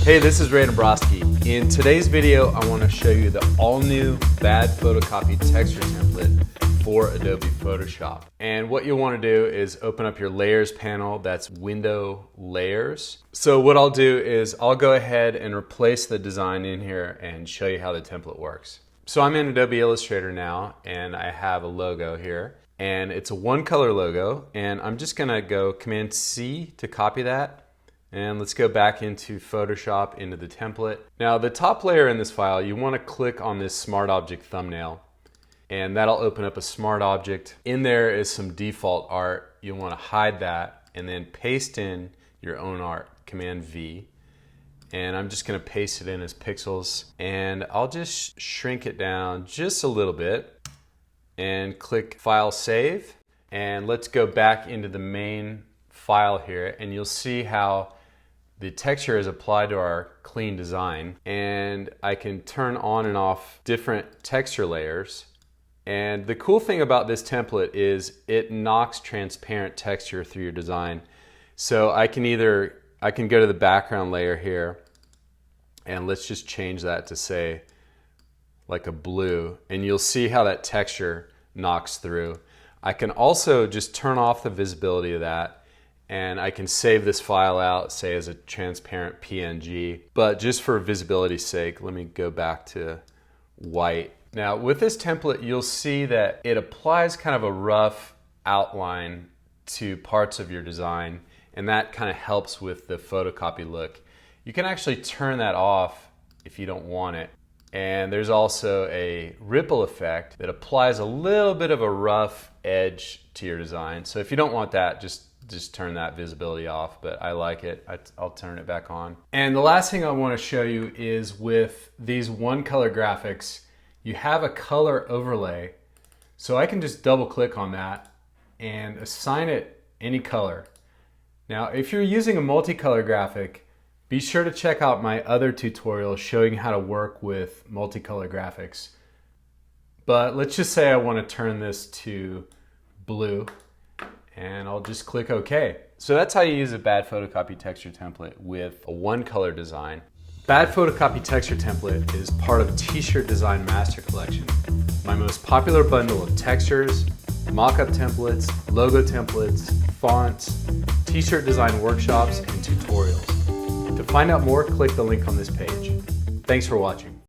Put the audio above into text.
Hey, this is Ray Dombrowski. In today's video, I want to show you the all-new Bad Photocopy texture template for Adobe Photoshop. And what you'll want to do is open up your Layers panel, that's Window Layers. So what I'll do is I'll go ahead and replace the design in here and show you how the template works. So I'm in Adobe Illustrator now, and I have a logo here. And it's a one-color logo, and I'm just going to go Command-C to copy that. And let's go back into Photoshop, into the template. Now the top layer in this file, you want to click on this Smart Object thumbnail, and that'll open up a Smart Object. In there is some default art. You'll want to hide that and then paste in your own art, Command-V. And I'm just going to paste it in as pixels, and I'll just shrink it down just a little bit and click File, Save. And let's go back into the main file here, and you'll see how the texture is applied to our clean design, and I can turn on and off different texture layers. And the cool thing about this template is it knocks transparent texture through your design. So I can go to the background layer here, and let's just change that to say like a blue, and you'll see how that texture knocks through. I can also just turn off the visibility of that, and I can save this file out, say as a transparent PNG. But just for visibility's sake, let me go back to white. Now with this template, you'll see that it applies kind of a rough outline to parts of your design, and that kind of helps with the photocopy look. You can actually turn that off if you don't want it. And there's also a ripple effect that applies a little bit of a rough edge to your design. So if you don't want that, just turn that visibility off, but I like it. I'll turn it back on. And the last thing I want to show you is with these one color graphics, you have a color overlay. So I can just double click on that and assign it any color. Now, if you're using a multicolor graphic, be sure to check out my other tutorial showing how to work with multicolor graphics. But let's just say I want to turn this to blue, and I'll just click OK. So that's how you use a Bad Photocopy texture template with a one color design. Bad Photocopy texture template is part of T-shirt Design Master Collection, my most popular bundle of textures, mockup templates, logo templates, fonts, t-shirt design workshops, and tutorials. To find out more, click the link on this page. Thanks for watching.